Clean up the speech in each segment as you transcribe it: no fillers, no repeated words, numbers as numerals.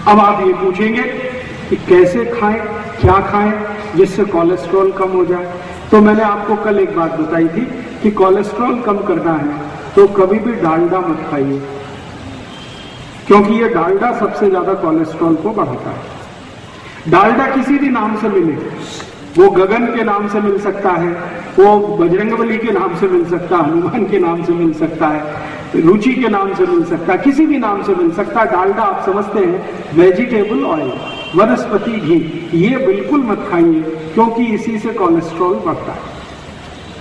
अब आप ये पूछेंगे कि कैसे खाएं, क्या खाएं जिससे कोलेस्ट्रॉल कम हो जाए। तो मैंने आपको कल एक बात बताई थी कि कोलेस्ट्रॉल कम करना है तो कभी भी डालडा मत खाइए, क्योंकि ये डालडा सबसे ज्यादा कोलेस्ट्रॉल को बढ़ाता है। डालडा किसी भी नाम से मिले, वो गगन के नाम से मिल सकता है, वो बजरंगबली के नाम से मिल सकता है, हनुमान के नाम से मिल सकता है, रुचि के नाम से मिल सकता है, किसी भी नाम से मिल सकता है। डालडा आप समझते हैं वेजिटेबल ऑयल, वनस्पति घी, ये बिल्कुल मत खाइए क्योंकि इसी से कोलेस्ट्रॉल बढ़ता है,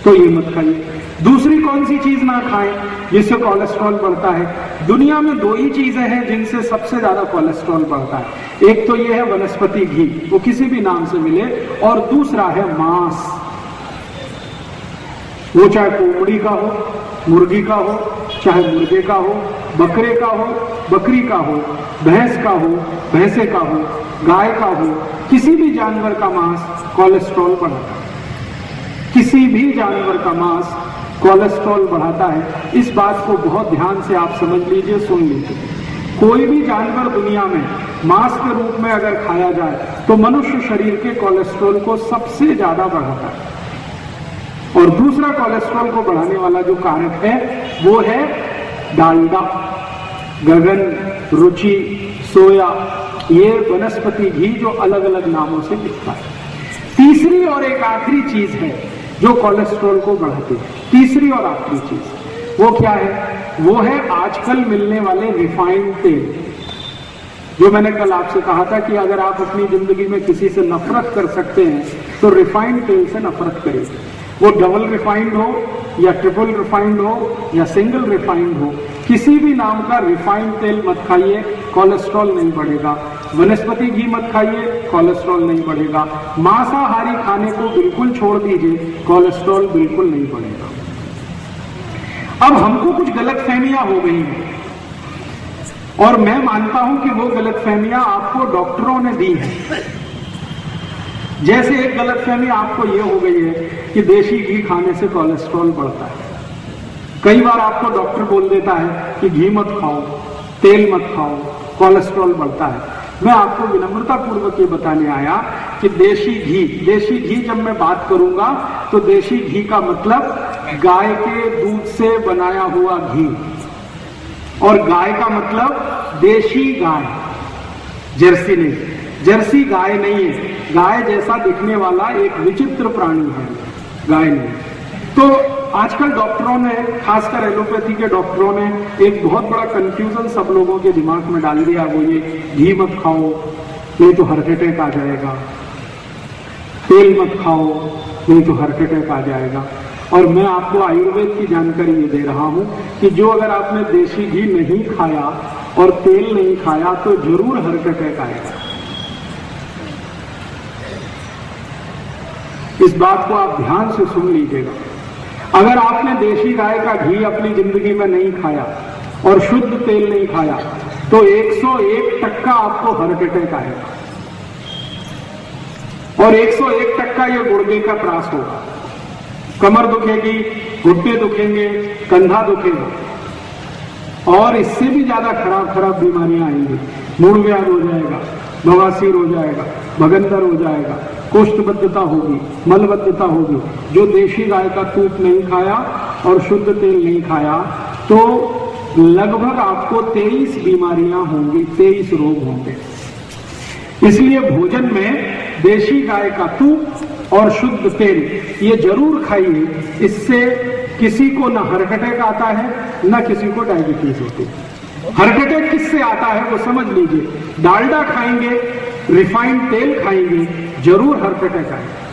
तो ये मत खाइए। दूसरी कौन सी चीज ना खाएं जिससे कोलेस्ट्रॉल बढ़ता है? दुनिया में दो ही चीजें हैं जिनसे सबसे ज्यादा कोलेस्ट्रॉल बढ़ता है। एक तो ये है वनस्पति घी, वो किसी भी नाम से मिले, और दूसरा है मांस, वो चाहे कोमड़ी का हो, मुर्गी का हो, चाहे मुर्गे का हो, बकरे का हो, बकरी का हो, भैंस का हो, भैंसे का हो, गाय का हो, किसी भी जानवर का मांस कोलेस्ट्रॉल बढ़ाता है। किसी भी जानवर का मांस कोलेस्ट्रॉल बढ़ाता है। इस बात को बहुत ध्यान से आप समझ लीजिए, सुन लीजिए। कोई भी जानवर दुनिया में मांस के रूप में अगर खाया जाए तो मनुष्य शरीर के कोलेस्ट्रॉल को सबसे ज्यादा बढ़ाता है। और दूसरा कोलेस्ट्रॉल को बढ़ाने वाला जो कारक है वो है डालडा, गगन, रुचि, सोया, ये वनस्पति घी जो अलग अलग नामों से दिखता है। तीसरी और एक आखिरी चीज है जो कोलेस्ट्रॉल को बढ़ाती है। तीसरी और आखिरी चीज वो क्या है? वो है आजकल मिलने वाले रिफाइंड तेल। जो मैंने कल आपसे कहा था कि अगर आप अपनी जिंदगी में किसी से नफरत कर सकते हैं तो रिफाइंड तेल से नफरत करिए। वो डबल रिफाइंड हो या ट्रिपल रिफाइंड हो या सिंगल रिफाइंड हो, किसी भी नाम का रिफाइंड तेल मत खाइए, कोलेस्ट्रॉल नहीं बढ़ेगा। वनस्पति घी मत खाइए, कोलेस्ट्रॉल नहीं बढ़ेगा। मांसाहारी खाने को बिल्कुल छोड़ दीजिए, कोलेस्ट्रॉल बिल्कुल नहीं बढ़ेगा। अब हमको कुछ गलतफहमियां हो गई हैं और मैं मानता हूं कि वो गलतफहमियां आपको डॉक्टरों ने दी हैं। जैसे एक गलतफहमी आपको ये हो गई है कि देशी घी खाने से कोलेस्ट्रॉल बढ़ता है। कई बार आपको डॉक्टर बोल देता है कि घी मत खाओ, तेल मत खाओ, कोलेस्ट्रॉल बढ़ता है। मैं आपको विनम्रता पूर्वक ये बताने आया कि देशी घी जब मैं बात करूंगा तो देशी घी का मतलब गाय के दूध से बनाया हुआ घी, और गाय का मतलब देशी गाय, जर्सी नहीं। जर्सी गाय नहीं है, गाय जैसा दिखने वाला एक विचित्र प्राणी है, गाय नहीं। तो आजकल डॉक्टरों ने, खासकर एलोपैथी के डॉक्टरों ने एक बहुत बड़ा कंफ्यूजन सब लोगों के दिमाग में डाल दिया। वो ये घी मत खाओ नहीं तो हार्ट अटैक आ जाएगा, तेल मत खाओ नहीं तो हार्ट अटैक आ जाएगा। और मैं आपको आयुर्वेद की जानकारी ये दे रहा हूं कि जो अगर आपने देशी घी नहीं खाया और तेल नहीं खाया तो जरूर हार्ट अटैक आएगा। इस बात को आप ध्यान से सुन लीजिएगा। अगर आपने देशी गाय का घी अपनी जिंदगी में नहीं खाया और शुद्ध तेल नहीं खाया तो 101% आपको हार्ट अटैक आएगा, और 101% ये गुर्दे का त्रास होगा। कमर दुखेगी, घुटने दुखेंगे, कंधा दुखेगा, और इससे भी ज्यादा खराब बीमारियां आएंगी। मूलव्याध हो जाएगा, बवासीर हो जाएगा, भगंदर हो जाएगा, कोष्ठबद्धता होगी, मलबद्धता होगी। जो देशी गाय का दूध नहीं खाया और शुद्ध तेल नहीं खाया तो लगभग आपको 23 बीमारियां होंगी, 23 रोग होंगे। इसलिए भोजन में देशी गाय का दूध और शुद्ध तेल ये जरूर खाइए। इससे किसी को ना हार्ट अटैक आता है ना किसी को डायबिटीज होती है। हार्ट अटैक किससे आता है वो समझ लीजिए। डालडा खाएंगे, रिफाइंड तेल खाएंगे, जरूर हार्ट अटैक आएगा।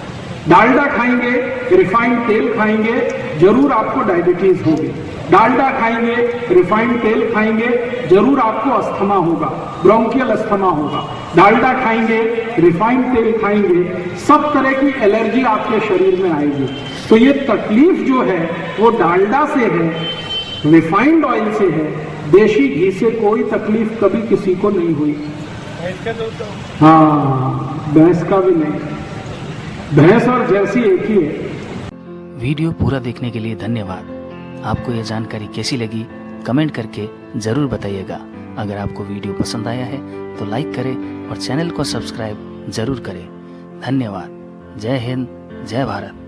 डालडा खाएंगे, रिफाइंड तेल खाएंगे, जरूर आपको डायबिटीज होगी। डालडा खाएंगे, रिफाइंड तेल खाएंगे, जरूर आपको अस्थमा होगा, ब्रोंकियल अस्थमा होगा। डालडा खाएंगे, रिफाइंड तेल खाएंगे, सब तरह की एलर्जी आपके शरीर में आएगी। तो ये तकलीफ जो है वो डालडा से है, रिफाइंड ऑयल से है, देशी घी से कोई तकलीफ कभी किसी को नहीं हुई। हाँ, भैंस का भी नहीं। भैंस और जर्सी एक ही है। वीडियो पूरा देखने के लिए धन्यवाद। आपको यह जानकारी कैसी लगी कमेंट करके जरूर बताइएगा। अगर आपको वीडियो पसंद आया है तो लाइक करें और चैनल को सब्सक्राइब जरूर करें। धन्यवाद। जय हिंद, जय भारत।